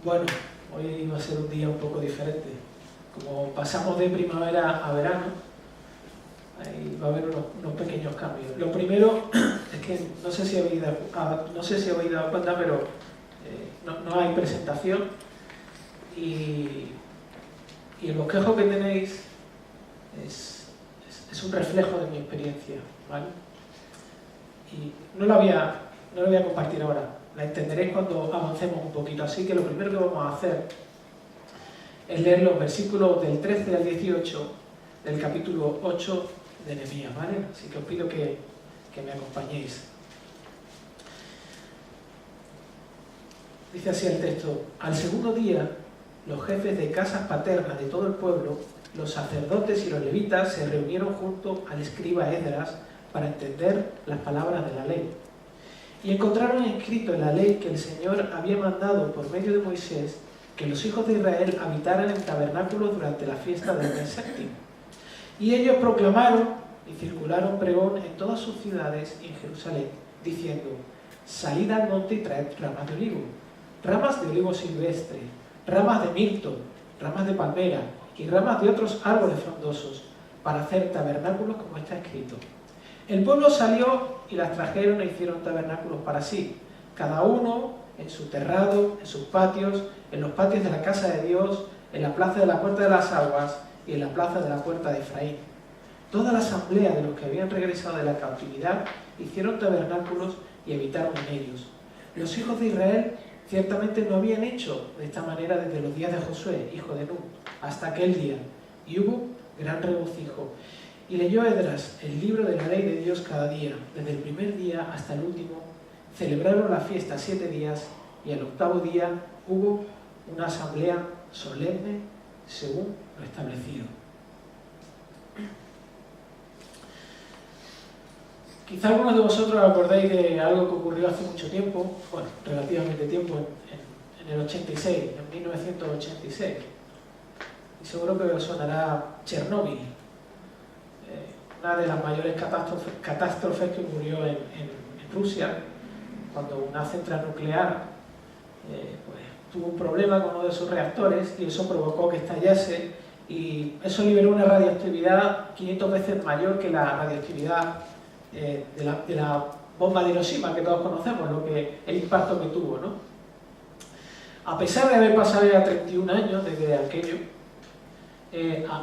Bueno, hoy va a ser un día un poco diferente. Como pasamos de primavera a verano, ahí va a haber unos pequeños cambios. Lo primero es que no sé si habéis dado cuenta, pero no hay presentación y el bosquejo que tenéis es un reflejo de mi experiencia, ¿vale? Y no la voy a compartir ahora, la entenderéis cuando avancemos un poquito. Así que lo primero que vamos a hacer es leer los versículos del 13 al 18 del capítulo 8 de Nehemías, ¿vale? Así que os pido que me acompañéis. Dice así el texto: al segundo día, los jefes de casas paternas de todo el pueblo, los sacerdotes y los levitas se reunieron junto al escriba Esdras para entender las palabras de la ley. Y encontraron escrito en la ley que el Señor había mandado por medio de Moisés que los hijos de Israel habitaran en tabernáculos durante la fiesta del mes séptimo. Y ellos proclamaron y circularon pregón en todas sus ciudades y en Jerusalén, diciendo: salid al monte y traed ramas de olivo silvestre, ramas de mirto, ramas de palmera y ramas de otros árboles frondosos, para hacer tabernáculos como está escrito. El pueblo salió y las trajeron e hicieron tabernáculos para sí, cada uno en su terrado, en sus patios, en los patios de la casa de Dios, en la plaza de la puerta de las aguas y en la plaza de la puerta de Efraín. Toda la asamblea de los que habían regresado de la cautividad hicieron tabernáculos y habitaron en ellos. Los hijos de Israel ciertamente no habían hecho de esta manera desde los días de Josué, hijo de Nun, hasta aquel día, y hubo gran regocijo. Y leyó Esdras el libro de la ley de Dios cada día, desde el primer día hasta el último. Celebraron la fiesta 7 días, y al 8º día hubo una asamblea solemne según lo establecido. Quizá algunos de vosotros acordáis de algo que ocurrió hace mucho tiempo, bueno, relativamente tiempo, en el 86, en 1986. Y seguro que os sonará Chernóbil, una de las mayores catástrofes que ocurrió en Rusia, cuando una central nuclear pues, tuvo un problema con uno de sus reactores y eso provocó que estallase, y eso liberó una radioactividad 500 veces mayor que la radioactividad de la bomba de Hiroshima, que todos conocemos, el impacto que tuvo, ¿no? A pesar de haber pasado ya 31 años desde aquello,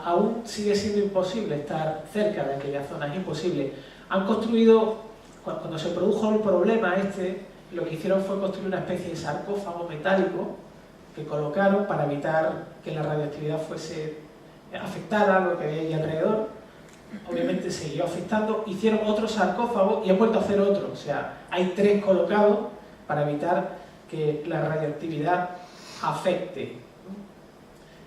aún sigue siendo imposible estar cerca de aquella zona, es imposible. Han construido, cuando se produjo el problema lo que hicieron fue construir una especie de sarcófago metálico que colocaron para evitar que la radioactividad fuese afectada a lo que había ahí alrededor. Obviamente siguió afectando, hicieron otro sarcófago y han vuelto a hacer otro, o sea, hay 3 colocados para evitar que la radioactividad afecte.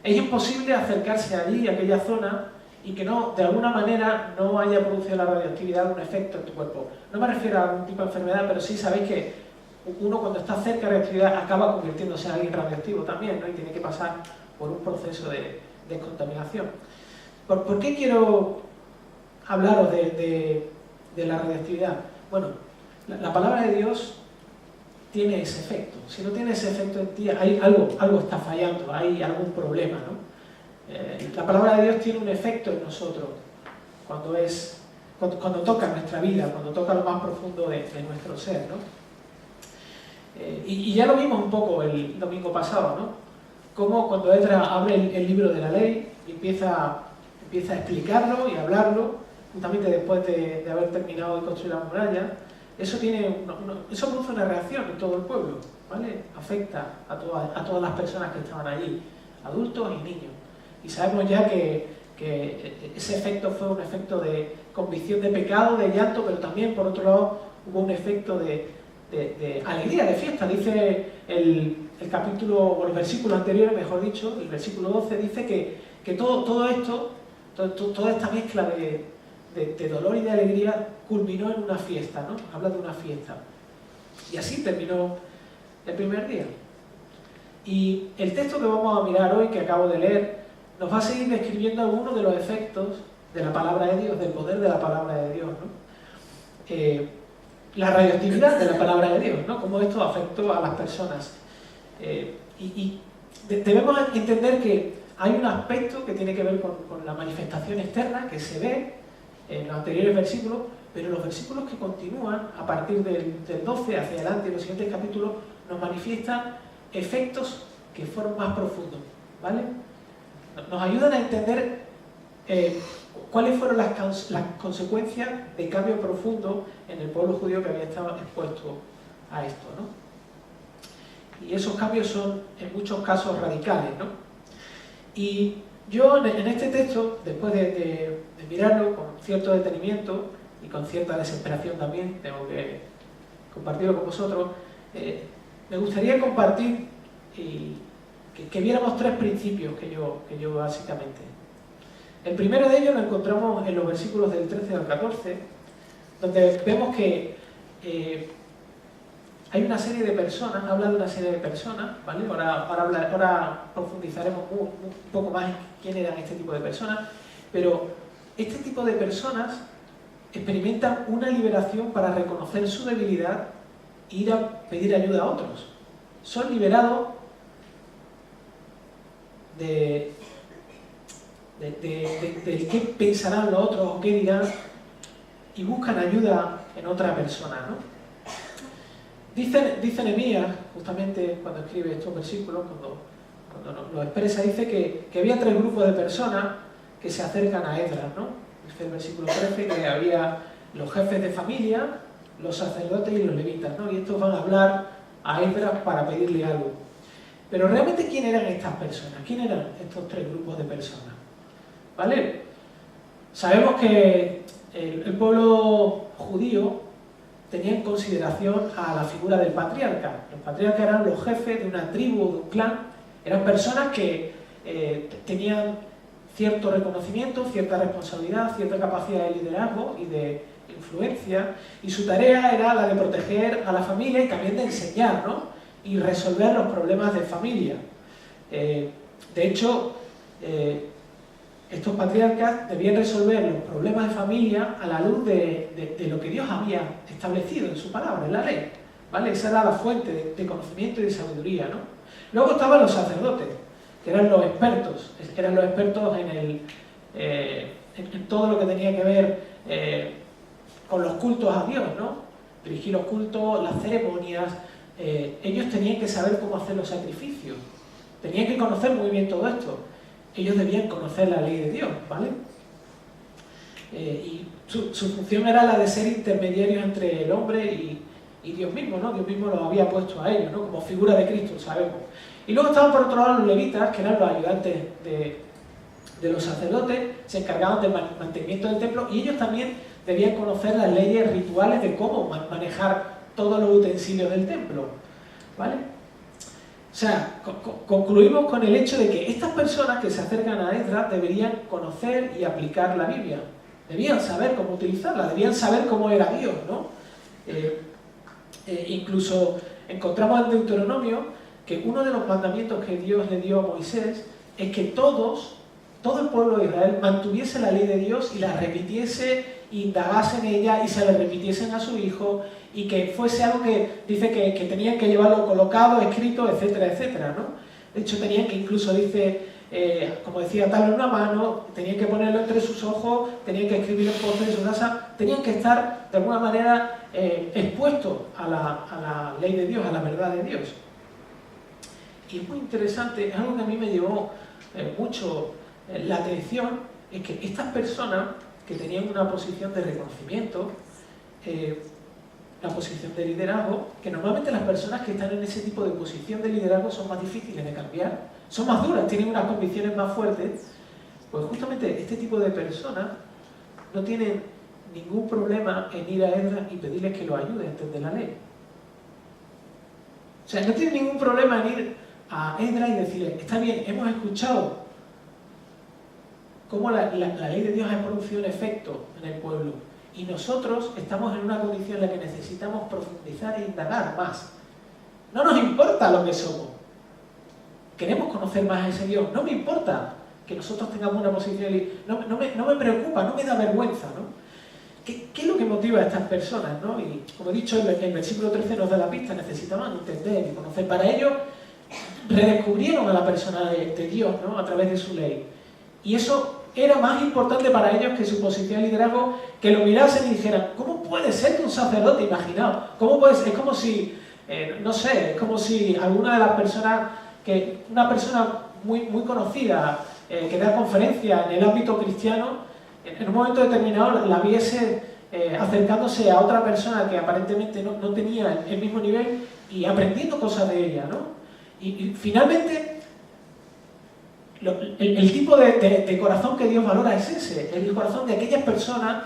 Es imposible acercarse allí, a aquella zona, y que no, de alguna manera no haya producido la radioactividad un efecto en tu cuerpo. No me refiero a algún tipo de enfermedad, pero sí sabéis que uno cuando está cerca de la radioactividad acaba convirtiéndose en alguien radioactivo también, ¿no? Y tiene que pasar por un proceso de descontaminación. ¿Por qué quiero hablaros de la radioactividad? Bueno, la palabra de Dios tiene ese efecto. Si no tiene ese efecto en ti, algo está fallando, hay algún problema, ¿no? La palabra de Dios tiene un efecto en nosotros cuando toca nuestra vida, cuando toca lo más profundo de nuestro ser, ¿no? Y ya lo vimos un poco el domingo pasado, ¿no? Cómo cuando Esdras abre el libro de la ley y empieza a explicarlo y a hablarlo, justamente después de haber terminado de construir la muralla, eso produce una reacción en todo el pueblo, ¿vale? Afecta a todas las personas que estaban allí, adultos y niños. Y sabemos ya que ese efecto fue un efecto de convicción de pecado, de llanto, pero también, por otro lado, hubo un efecto de alegría, de fiesta. Dice el capítulo, o los versículos anteriores, mejor dicho, el versículo 12, dice que todo esto, toda esta mezcla de dolor y de alegría culminó en una fiesta, ¿no? Habla de una fiesta. Y así terminó el primer día. Y el texto que vamos a mirar hoy, que acabo de leer, nos va a seguir describiendo algunos de los efectos de la palabra de Dios, del poder de la palabra de Dios, ¿no? La radioactividad de la palabra de Dios, ¿no? Cómo esto afectó a las personas. Debemos entender que hay un aspecto que tiene que ver con la manifestación externa que se ve en los anteriores versículos, pero los versículos que continúan a partir del 12 hacia adelante, en los siguientes capítulos, nos manifiestan efectos que fueron más profundos, ¿vale? Nos ayudan a entender cuáles fueron las consecuencias de cambio profundo en el pueblo judío que había estado expuesto a esto, ¿no? Y esos cambios son en muchos casos radicales, ¿no? Y yo en este texto, después de mirarlo con cierto detenimiento y con cierta desesperación también, tengo que compartirlo con vosotros, me gustaría compartir que viéramos tres principios que yo básicamente. El primero de ellos lo encontramos en los versículos del 13 al 14, donde vemos que hay una serie de personas, habla de una serie de personas, ¿vale? Ahora profundizaremos un poco más en quién eran este tipo de personas, pero este tipo de personas experimentan una liberación para reconocer su debilidad e ir a pedir ayuda a otros. Son liberados del qué pensarán los otros o qué dirán y buscan ayuda en otra persona, ¿no? Dice Nehemías, justamente cuando escribe estos versículos, cuando lo expresa, dice que había tres grupos de personas que se acercan a Esdras, ¿no? Dice el versículo 13 que había los jefes de familia, los sacerdotes y los levitas, ¿no? Y estos van a hablar a Esdras para pedirle algo. Pero realmente, ¿quién eran estas personas? ¿Quién eran estos tres grupos de personas? ¿Vale? Sabemos que el pueblo judío tenía en consideración a la figura del patriarca. Los patriarcas eran los jefes de una tribu o de un clan, eran personas que tenían cierto reconocimiento, cierta responsabilidad, cierta capacidad de liderazgo y de influencia, y su tarea era la de proteger a la familia y también de enseñar, ¿no? Y resolver los problemas de familia. De hecho, estos patriarcas debían resolver los problemas de familia a la luz de lo que Dios había establecido en su palabra, en la ley, ¿vale? Esa era la fuente de conocimiento y de sabiduría, ¿no? Luego estaban los sacerdotes, que eran los expertos en todo lo que tenía que ver con los cultos a Dios, ¿no? Dirigir los cultos, las ceremonias. Ellos tenían que saber cómo hacer los sacrificios, tenían que conocer muy bien todo esto. Ellos debían conocer la ley de Dios, ¿vale? Y su función era la de ser intermediarios entre el hombre y Dios mismo, ¿no? Dios mismo los había puesto a ellos, ¿no? Como figura de Cristo, sabemos. Y luego estaban por otro lado los levitas, que eran los ayudantes de los sacerdotes, se encargaban del mantenimiento del templo, y ellos también debían conocer las leyes rituales de cómo manejar todos los utensilios del templo, ¿vale? O sea, concluimos con el hecho de que estas personas que se acercan a Esdras deberían conocer y aplicar la Biblia, debían saber cómo utilizarla, debían saber cómo era Dios, ¿no? Incluso encontramos en Deuteronomio que uno de los mandamientos que Dios le dio a Moisés es que todo el pueblo de Israel mantuviese la ley de Dios y la repitiese, indagase en ella y se la repitiesen a su hijo, y que fuese algo que dice que tenían que llevarlo colocado, escrito, etcétera, etcétera, ¿no? De hecho, tenían que incluso, dice, como decía, atarlo en una mano, tenían que ponerlo entre sus ojos, tenían que escribirlo en postes de su casa, tenían que estar de alguna manera expuestos a la ley de Dios, a la verdad de Dios. Y es muy interesante, es algo que a mí me llevó mucho la atención, es que estas personas que tenían una posición de reconocimiento, la posición de liderazgo, que normalmente las personas que están en ese tipo de posición de liderazgo son más difíciles de cambiar, son más duras, tienen unas convicciones más fuertes, pues justamente este tipo de personas no tienen ningún problema en ir a Esdras y pedirles que lo ayude a entender la ley. O sea, no tienen ningún problema en ir a Esdras y decirle, está bien, hemos escuchado cómo la ley de Dios ha producido un efecto en el pueblo, y nosotros estamos en una condición en la que necesitamos profundizar e indagar más. No nos importa lo que somos. Queremos conocer más a ese Dios. No me importa que nosotros tengamos una posición... No me preocupa, no me da vergüenza, ¿no? ¿Qué es lo que motiva a estas personas, ¿no? Y como he dicho, el versículo 13 nos da la pista. Necesitaban entender y conocer. Para ellos, redescubrieron a la persona de Dios, ¿no? A través de su ley. Y eso era más importante para ellos que su posición de liderazgo, que lo mirasen y dijeran, ¿cómo puede ser que un sacerdote, imaginaos, cómo puede ser? Es como si, no sé, es como si alguna de las personas, una persona muy conocida, que da conferencias en el ámbito cristiano, en un momento determinado la viese acercándose a otra persona que aparentemente no tenía el mismo nivel y aprendiendo cosas de ella, ¿no? Y finalmente, el tipo de corazón que Dios valora es ese, el corazón de aquellas personas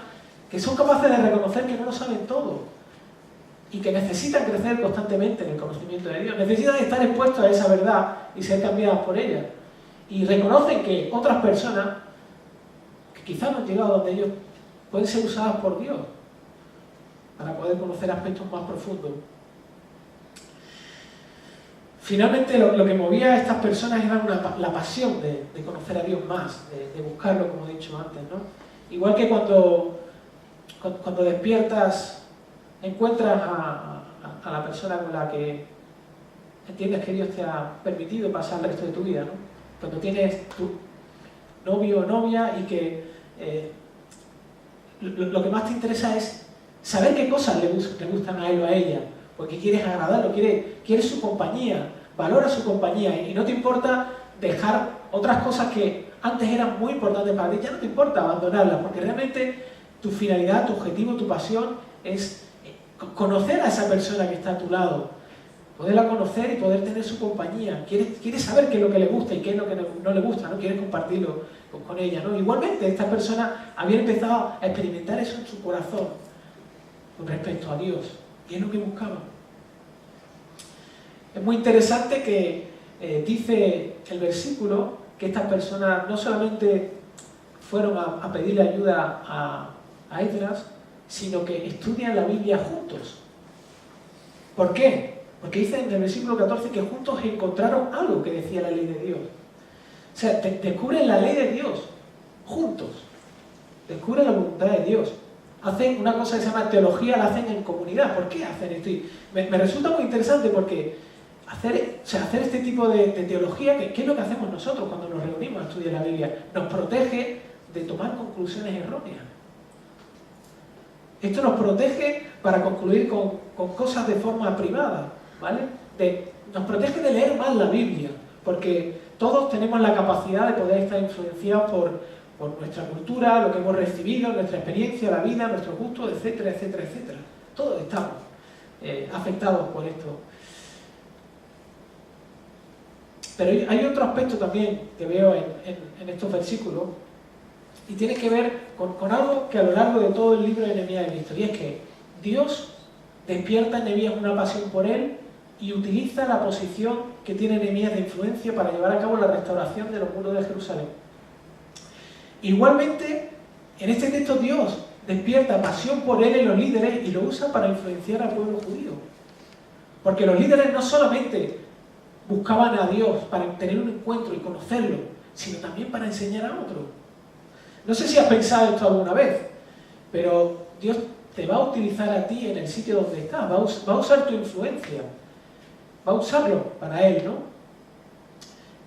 que son capaces de reconocer que no lo saben todo y que necesitan crecer constantemente en el conocimiento de Dios, necesitan estar expuestos a esa verdad y ser cambiadas por ella. Y reconocen que otras personas, que quizás no han llegado a donde ellos, pueden ser usadas por Dios para poder conocer aspectos más profundos. Finalmente, lo que movía a estas personas era la pasión de conocer a Dios más, de buscarlo, como he dicho antes, ¿no? Igual que cuando despiertas, encuentras a la persona con la que entiendes que Dios te ha permitido pasar el resto de tu vida, ¿no? Cuando tienes tu novio o novia y que lo que más te interesa es saber qué cosas le gustan a él o a ella, porque quieres agradarlo, quieres su compañía, valora su compañía y no te importa dejar otras cosas que antes eran muy importantes para ti, ya no te importa abandonarlas, porque realmente tu finalidad, tu objetivo, tu pasión es conocer a esa persona que está a tu lado, poderla conocer y poder tener su compañía. Quieres saber qué es lo que le gusta y qué es lo que no le gusta, ¿no? Quieres compartirlo con ella, ¿no? Igualmente, esta persona había empezado a experimentar eso en su corazón con respecto a Dios, y es lo que buscaba. Es muy interesante que dice el versículo que estas personas no solamente fueron a pedirle ayuda a Esdras, sino que estudian la Biblia juntos. ¿Por qué? Porque dice en el versículo 14 que juntos encontraron algo que decía la ley de Dios. O sea, descubren la ley de Dios juntos. Descubren la voluntad de Dios. Hacen una cosa que se llama teología, la hacen en comunidad. ¿Por qué hacen esto? Y me resulta muy interesante porque hacer este tipo de teología, ¿qué es lo que hacemos nosotros cuando nos reunimos a estudiar la Biblia? Nos protege de tomar conclusiones erróneas. Esto nos protege para concluir con cosas de forma privada, ¿vale? Nos protege de leer mal la Biblia, porque todos tenemos la capacidad de poder estar influenciados por nuestra cultura, lo que hemos recibido, nuestra experiencia, la vida, nuestros gustos, etcétera, etcétera, etcétera. Todos estamos afectados por esto. Pero hay otro aspecto también que veo en estos versículos, y tiene que ver con algo que a lo largo de todo el libro de Nehemías he visto, y es que Dios despierta en Nehemías una pasión por él y utiliza la posición que tiene Nehemías de influencia para llevar a cabo la restauración de los muros de Jerusalén. Igualmente, en este texto Dios despierta pasión por él en los líderes y lo usa para influenciar al pueblo judío. Porque los líderes no solamente buscaban a Dios para tener un encuentro y conocerlo, sino también para enseñar a otros. No sé si has pensado esto alguna vez, pero Dios te va a utilizar a ti en el sitio donde estás, va a usar tu influencia, va a usarlo para Él, ¿no?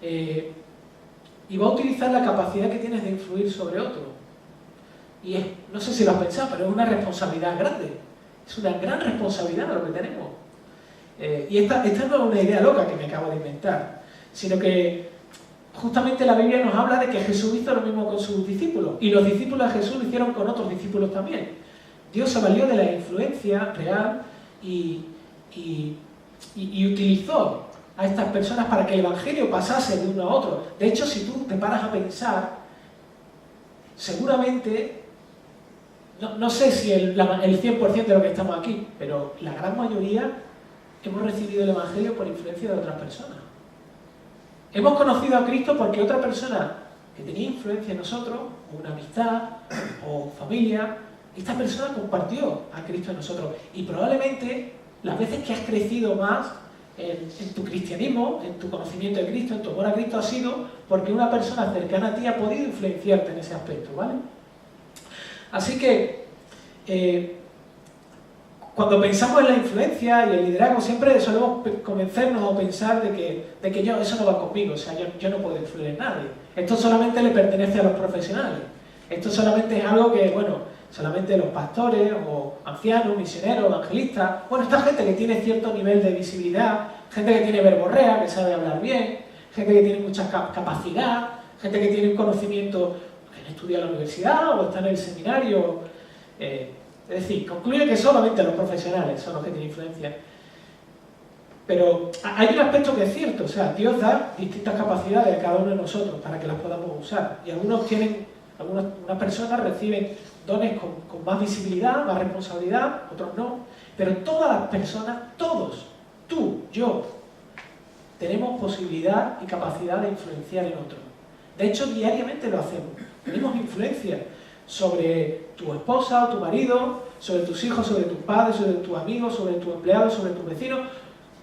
Y va a utilizar la capacidad que tienes de influir sobre otro. Y no sé si lo has pensado, pero es una responsabilidad grande, es una gran responsabilidad lo que tenemos. Y esta no es una idea loca que me acabo de inventar, sino que justamente la Biblia nos habla de que Jesús hizo lo mismo con sus discípulos, y los discípulos de Jesús lo hicieron con otros discípulos también. Dios se valió de la influencia real y utilizó a estas personas para que el Evangelio pasase de uno a otro. De hecho, si tú te paras a pensar, seguramente, no sé si el 100% de lo que estamos aquí, pero la gran mayoría hemos recibido el Evangelio por influencia de otras personas. Hemos conocido a Cristo porque otra persona que tenía influencia en nosotros, o una amistad, o familia, esta persona compartió a Cristo en nosotros. Y probablemente las veces que has crecido más en tu cristianismo, en tu conocimiento de Cristo, en tu amor a Cristo, ha sido porque una persona cercana a ti ha podido influenciarte en ese aspecto, ¿vale? Así que, Cuando pensamos en la influencia y el liderazgo, siempre solemos convencernos o pensar de que eso no va conmigo, o sea, yo no puedo influir en nadie. Esto solamente le pertenece a los profesionales. Esto solamente es algo que, bueno, solamente los pastores o ancianos, misioneros, evangelistas, bueno, esta gente que tiene cierto nivel de visibilidad, gente que tiene verborrea, que sabe hablar bien, gente que tiene mucha capacidad, gente que tiene un conocimiento, que estudia en la universidad o está en el seminario. Es decir, concluye que solamente los profesionales son los que tienen influencia. Pero hay un aspecto que es cierto, o sea, Dios da distintas capacidades a cada uno de nosotros para que las podamos usar. Y algunas personas reciben dones con más visibilidad, más responsabilidad, otros no. Pero todas las personas, todos, tú, yo, tenemos posibilidad y capacidad de influenciar en otros. De hecho, diariamente lo hacemos. Tenemos influencia sobre tu esposa o tu marido, sobre tus hijos, sobre tus padres, sobre tus amigos, sobre tus empleados, sobre tus vecinos.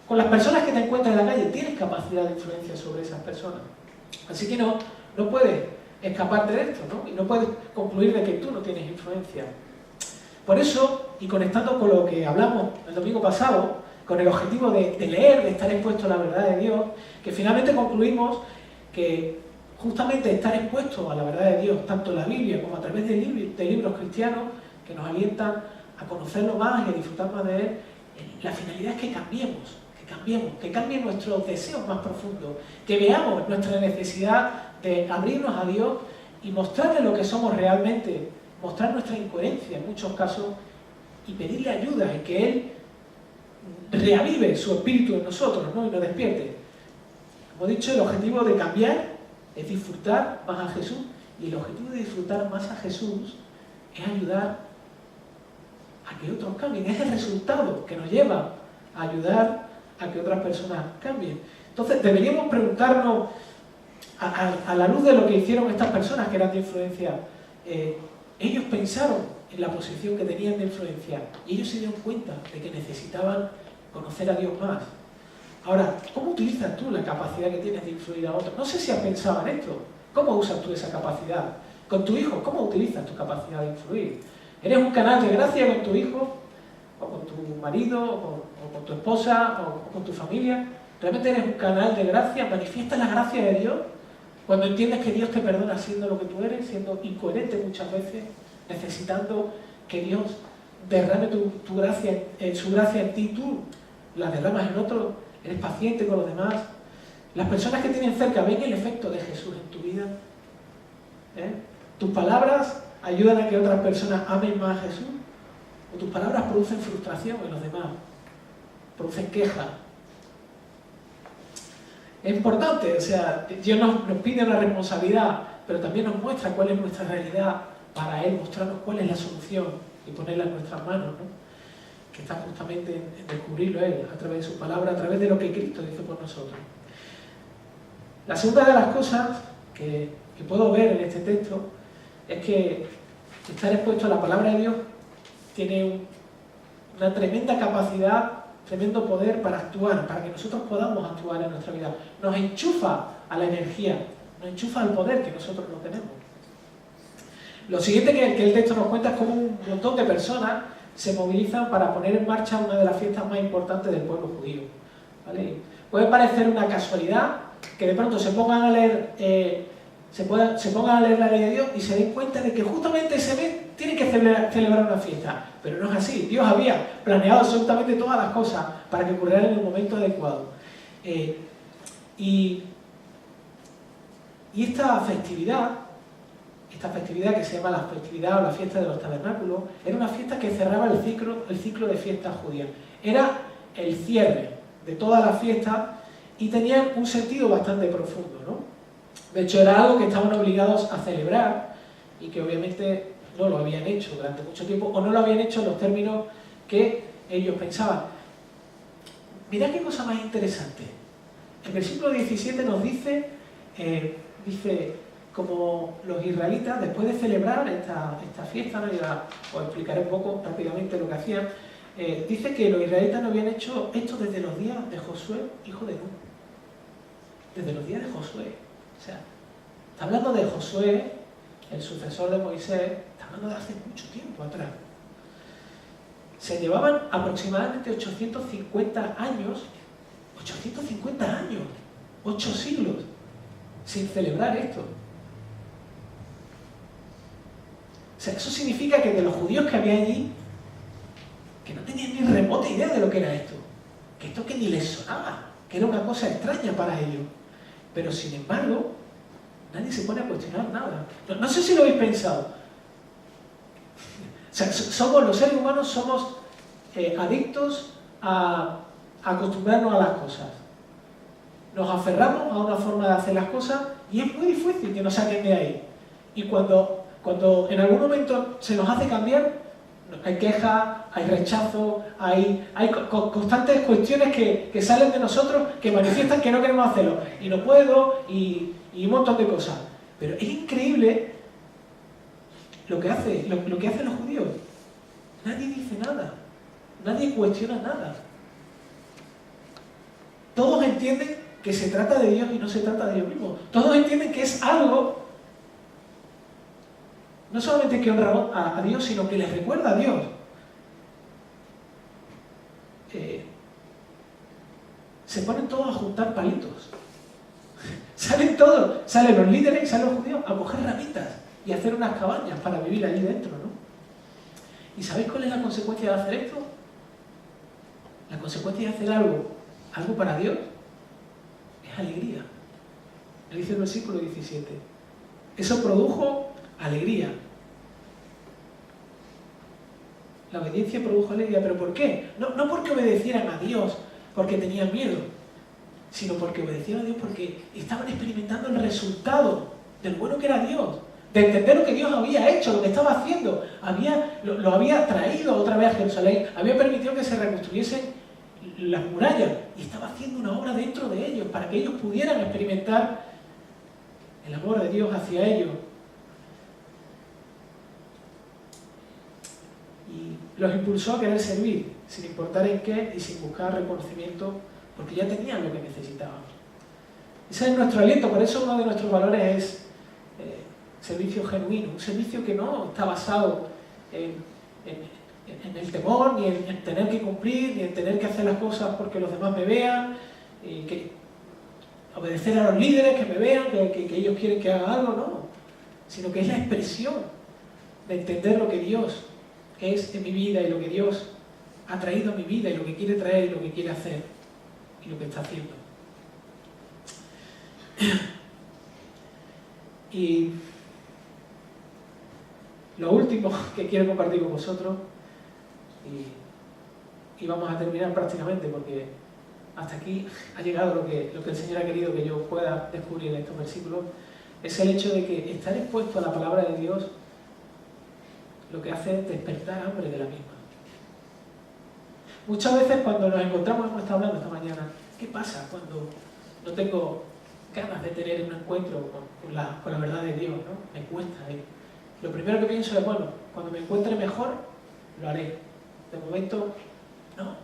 Con las personas que te encuentras en la calle tienes capacidad de influencia sobre esas personas. Así que no puedes escaparte de esto, ¿no? Y no puedes concluir de que tú no tienes influencia. Por eso, y conectando con lo que hablamos el domingo pasado, con el objetivo de leer, de estar expuesto a la verdad de Dios, que finalmente concluimos que justamente estar expuesto a la verdad de Dios, tanto en la Biblia como a través de libros cristianos que nos alientan a conocerlo más y a disfrutar más de él, la finalidad es que cambien nuestros deseos más profundos, que veamos nuestra necesidad de abrirnos a Dios y mostrarle lo que somos realmente, mostrar nuestra incoherencia en muchos casos y pedirle ayuda en que Él reavive su espíritu en nosotros, ¿no? Y nos despierte. Como he dicho, el objetivo de cambiar es disfrutar más a Jesús, y el objetivo de disfrutar más a Jesús es ayudar a que otros cambien. Es el resultado que nos lleva a ayudar a que otras personas cambien. Entonces deberíamos preguntarnos, a la luz de lo que hicieron estas personas que eran de influencia, ellos pensaron en la posición que tenían de influencia y ellos se dieron cuenta de que necesitaban conocer a Dios más. Ahora, ¿cómo utilizas tú la capacidad que tienes de influir a otros? No sé si has pensado en esto. ¿Cómo usas tú esa capacidad? Con tu hijo, ¿cómo utilizas tu capacidad de influir? ¿Eres un canal de gracia con tu hijo? ¿O con tu marido? ¿O con tu esposa? ¿O con tu familia? ¿Realmente eres un canal de gracia? ¿Manifiestas la gracia de Dios? Cuando entiendes que Dios te perdona siendo lo que tú eres, siendo incoherente muchas veces, necesitando que Dios derrame su gracia en ti, tú la derramas en otro. ¿Eres paciente con los demás? Las personas que tienen cerca ven el efecto de Jesús en tu vida. ¿Tus palabras ayudan a que otras personas amen más a Jesús? ¿O tus palabras producen frustración en los demás? ¿Producen queja? Es importante, o sea, Dios nos pide una responsabilidad, pero también nos muestra cuál es nuestra realidad para Él, mostrarnos cuál es la solución y ponerla en nuestras manos, ¿no? Que está justamente en descubrirlo Él, a través de su palabra, a través de lo que Cristo dice por nosotros. La segunda de las cosas que puedo ver en este texto es que estar expuesto a la palabra de Dios tiene una tremenda capacidad, tremendo poder para actuar, para que nosotros podamos actuar en nuestra vida. Nos enchufa a la energía, nos enchufa al poder que nosotros no tenemos. Lo siguiente que el texto nos cuenta es cómo un montón de personas se movilizan para poner en marcha una de las fiestas más importantes del pueblo judío, ¿vale? Puede parecer una casualidad que de pronto se pongan a leer la ley de Dios y se den cuenta de que justamente ese mes tienen que celebrar una fiesta, pero no es así. Dios había planeado absolutamente todas las cosas para que ocurrieran en el momento adecuado. Y esta festividad que se llama la festividad o la fiesta de los tabernáculos, era una fiesta que cerraba el ciclo de fiestas judías. Era el cierre de todas las fiestas y tenía un sentido bastante profundo, ¿no? De hecho, era algo que estaban obligados a celebrar y que obviamente no lo habían hecho durante mucho tiempo, o no lo habían hecho en los términos que ellos pensaban. Mirad qué cosa más interesante. El versículo 17 nos dice como los israelitas, después de celebrar esta fiesta, ¿no? Os explicaré un poco rápidamente lo que hacían. Dice que los israelitas no habían hecho esto desde los días de Josué, hijo de Nun. Desde los días de Josué. O sea, está hablando de Josué, el sucesor de Moisés, está hablando de hace mucho tiempo atrás. se llevaban aproximadamente 850 años, 8 siglos, sin celebrar esto. O sea, eso significa que de los judíos que había allí, que no tenían ni remota idea de lo que era esto, que esto que ni les sonaba, que era una cosa extraña para ellos. Pero sin embargo, nadie se pone a cuestionar nada. No sé si lo habéis pensado. O sea, los seres humanos somos adictos a acostumbrarnos a las cosas. Nos aferramos a una forma de hacer las cosas y es muy difícil que nos saquen de ahí. Y cuando en algún momento se nos hace cambiar, hay queja, hay rechazo, hay constantes cuestiones que salen de nosotros que manifiestan que no queremos hacerlo. Y no puedo, y un montón de cosas. Pero es increíble lo que hacen los judíos. Nadie dice nada. Nadie cuestiona nada. Todos entienden que se trata de Dios y no se trata de ellos mismos. Todos entienden que es algo, no solamente que honra a Dios, sino que les recuerda a Dios. Se ponen todos a juntar palitos. Salen todos, salen los líderes y salen los judíos a coger ramitas y a hacer unas cabañas para vivir allí dentro, ¿no? ¿Y sabéis cuál es la consecuencia de hacer esto? La consecuencia de hacer algo para Dios, es alegría. Lo dice el versículo 17. Eso produjo alegría. La obediencia produjo alegría. ¿Pero por qué? No porque obedecieran a Dios porque tenían miedo, sino porque obedecieron a Dios porque estaban experimentando el resultado del bueno que era Dios, de entender lo que Dios había hecho, lo que estaba haciendo. Lo había traído otra vez a Jerusalén, había permitido que se reconstruyesen las murallas y estaba haciendo una obra dentro de ellos para que ellos pudieran experimentar el amor de Dios hacia ellos. Y los impulsó a querer servir, sin importar en qué y sin buscar reconocimiento, porque ya tenían lo que necesitaban. Ese es nuestro aliento. Por eso uno de nuestros valores es servicio genuino, un servicio que no está basado en el temor, ni en tener que cumplir, ni en tener que hacer las cosas porque los demás me vean, que obedecer a los líderes que me vean, que ellos quieren que haga algo, no, sino que es la expresión de entender lo que Dios es en mi vida y lo que Dios ha traído a mi vida y lo que quiere traer y lo que quiere hacer y lo que está haciendo. Y lo último que quiero compartir con vosotros, y vamos a terminar prácticamente porque hasta aquí ha llegado lo que el Señor ha querido que yo pueda descubrir en estos versículos, es el hecho de que estar expuesto a la palabra de Dios lo que hace es despertar hambre de la misma. Muchas veces cuando nos encontramos, hemos estado hablando esta mañana, ¿qué pasa cuando no tengo ganas de tener un encuentro con la verdad de Dios, ¿no? Me cuesta. Lo primero que pienso es, bueno, cuando me encuentre mejor, lo haré. De momento, no.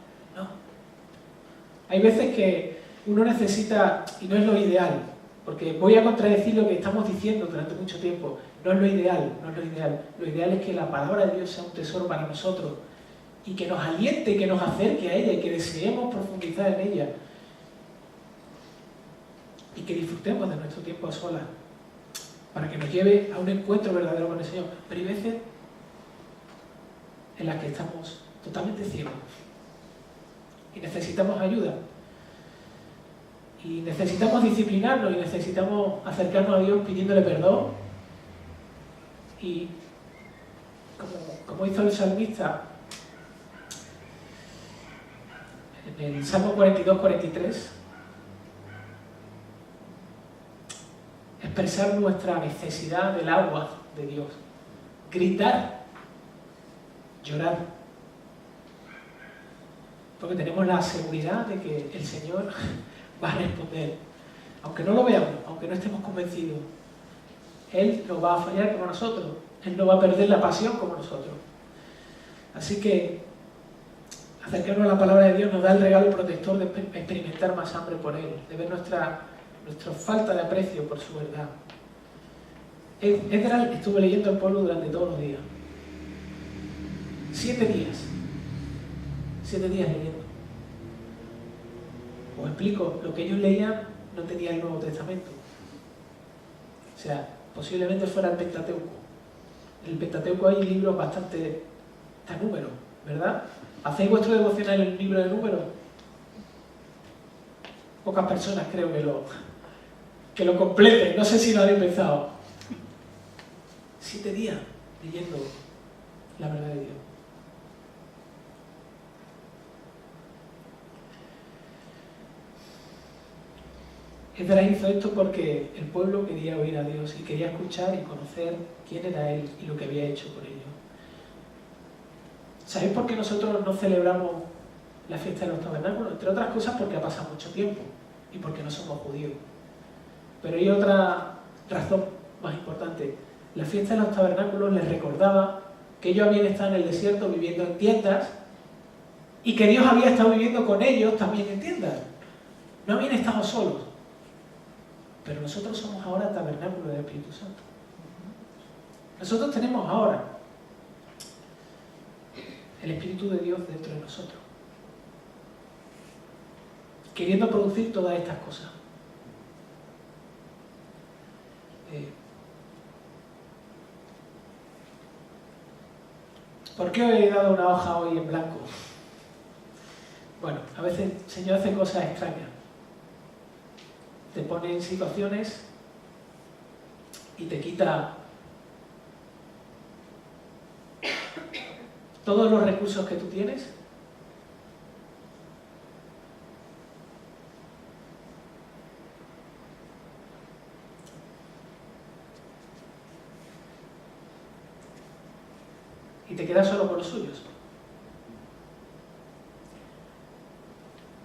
Hay veces que uno necesita, y no es lo ideal, porque voy a contradecir lo que estamos diciendo durante mucho tiempo, no es lo ideal. Lo ideal es que la palabra de Dios sea un tesoro para nosotros y que nos aliente, que nos acerque a ella y que deseemos profundizar en ella y que disfrutemos de nuestro tiempo a solas para que nos lleve a un encuentro verdadero con el Señor. Pero hay veces en las que estamos totalmente ciegos y necesitamos ayuda y necesitamos disciplinarnos y necesitamos acercarnos a Dios pidiéndole perdón y como hizo el salmista en el Salmo 42-43, expresar nuestra necesidad del agua de Dios, gritar, llorar, porque tenemos la seguridad de que el Señor va a responder, aunque no lo veamos, aunque no estemos convencidos. Él no va a fallar como nosotros, Él no va a perder la pasión como nosotros. Así que acercarnos a la palabra de Dios nos da el regalo protector de experimentar más hambre por Él, de ver nuestra falta de aprecio por su verdad. Esdras estuvo leyendo al pueblo durante todos los días. 7 días. 7 días leyendo. Os explico, lo que ellos leían no tenía el Nuevo Testamento. O sea, posiblemente fuera el Pentateuco. En el Pentateuco hay libros bastante... está número, ¿verdad? ¿Hacéis vuestro devocional en el libro de Números? Pocas personas creo que lo completen. No sé si lo habéis pensado. 7 días leyendo la verdad de Dios. Esdras hizo esto porque el pueblo quería oír a Dios y quería escuchar y conocer quién era Él y lo que había hecho por ellos. ¿Sabéis por qué nosotros no celebramos la fiesta de los tabernáculos? Entre otras cosas porque ha pasado mucho tiempo y porque no somos judíos. Pero hay otra razón más importante. La fiesta de los tabernáculos les recordaba que ellos habían estado en el desierto viviendo en tiendas y que Dios había estado viviendo con ellos también en tiendas. No habían estado solos. Pero nosotros somos ahora tabernáculo del Espíritu Santo. Nosotros tenemos ahora el Espíritu de Dios dentro de nosotros, queriendo producir todas estas cosas. ¿Por qué os he dado una hoja hoy en blanco? Bueno, a veces el Señor hace cosas extrañas. Te pone en situaciones y te quita todos los recursos que tú tienes y te quedas solo con los suyos.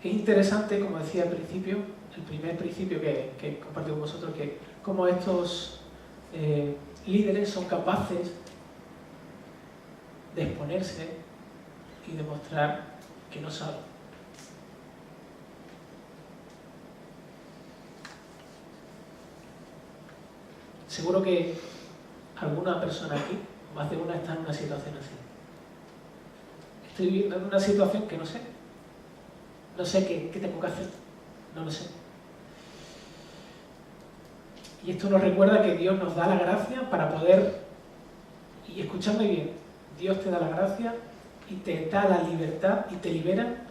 Es interesante, como decía al principio, el primer principio que compartí con vosotros, que cómo estos líderes son capaces de exponerse y demostrar que no saben. Seguro que alguna persona aquí, más de una, está en una situación así. Estoy viviendo en una situación que no sé. No sé qué tengo que hacer. No lo sé. Y esto nos recuerda que Dios nos da la gracia para poder, y escuchadme bien, Dios te da la gracia y te da la libertad y te libera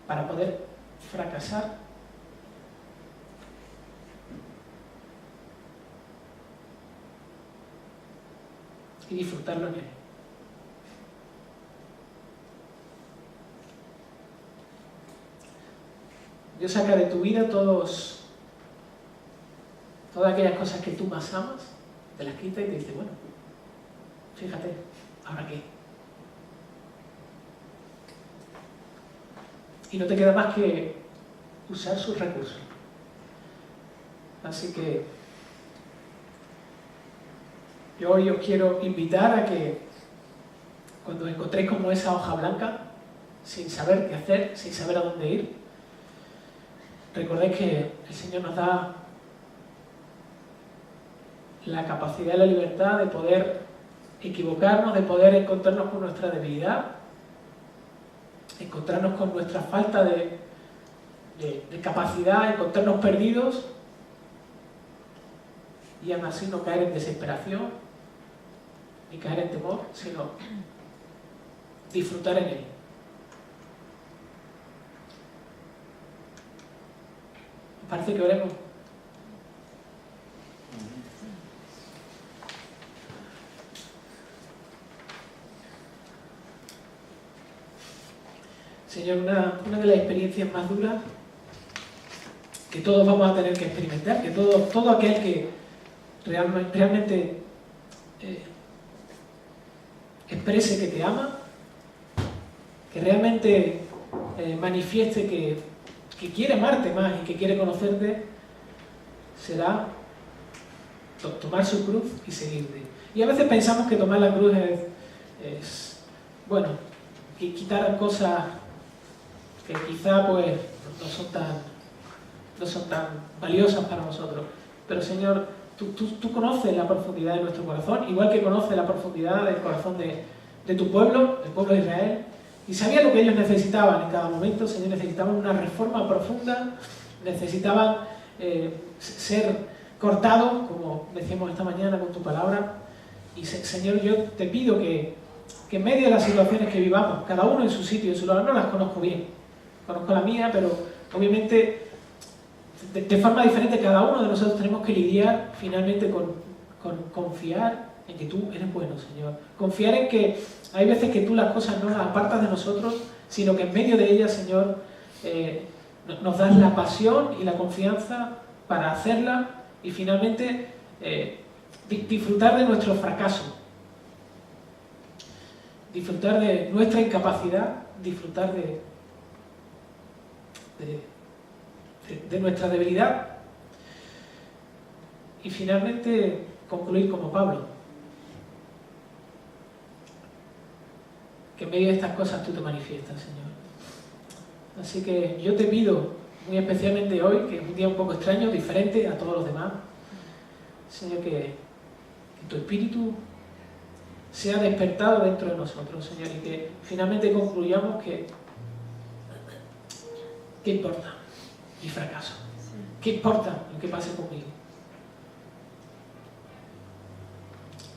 para poder fracasar y disfrutarlo en Él. Dios saca de tu vida todas aquellas cosas que tú más amas, te las quita y te dice, bueno, fíjate, ¿ahora qué? Y no te queda más que usar sus recursos. Así que yo hoy os quiero invitar a que cuando os encontréis como esa hoja blanca, sin saber qué hacer, sin saber a dónde ir, recordéis que el Señor nos da la capacidad y la libertad de poder equivocarnos, de poder encontrarnos con nuestra debilidad, encontrarnos con nuestra falta de capacidad, encontrarnos perdidos y aún así no caer en desesperación ni caer en temor, sino disfrutar en Él. ¿Os parece que oremos? Señor, una de las experiencias más duras que todos vamos a tener que experimentar, que todo aquel que realmente exprese que te ama, que realmente manifieste que quiere amarte más y que quiere conocerte, será tomar su cruz y seguirte. Y a veces pensamos que tomar la cruz es bueno, quitar cosas que quizá pues no son tan valiosas para nosotros. Pero Señor, tú conoces la profundidad de nuestro corazón, igual que conoces la profundidad del corazón de tu pueblo, del pueblo de Israel, Y sabía lo que ellos necesitaban en cada momento. Señor, necesitaban una reforma profunda, necesitaban ser cortados, como decíamos esta mañana con tu palabra. Y Señor, yo te pido que en medio de las situaciones que vivamos, cada uno en su sitio, en su lugar, no las conozco bien, conozco la mía, pero obviamente de forma diferente cada uno de nosotros tenemos que lidiar finalmente con confiar en que tú eres bueno, Señor. Confiar en que hay veces que tú las cosas no las apartas de nosotros, sino que en medio de ellas, Señor, nos das la pasión y la confianza para hacerla y finalmente disfrutar de nuestro fracaso, disfrutar de nuestra incapacidad, disfrutar de nuestra debilidad y finalmente concluir como Pablo, que en medio de estas cosas tú te manifiestas, Señor. Así que yo te pido, muy especialmente hoy, que es un día un poco extraño, diferente a todos los demás, Señor, que tu Espíritu sea despertado dentro de nosotros, Señor, y que finalmente concluyamos que ¿qué importa mi fracaso? ¿Qué importa lo que pase conmigo?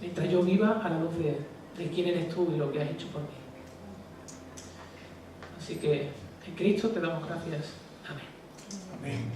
Mientras yo viva a la luz de quién eres tú y lo que has hecho por mí. Así que en Cristo te damos gracias. Amén. Amén.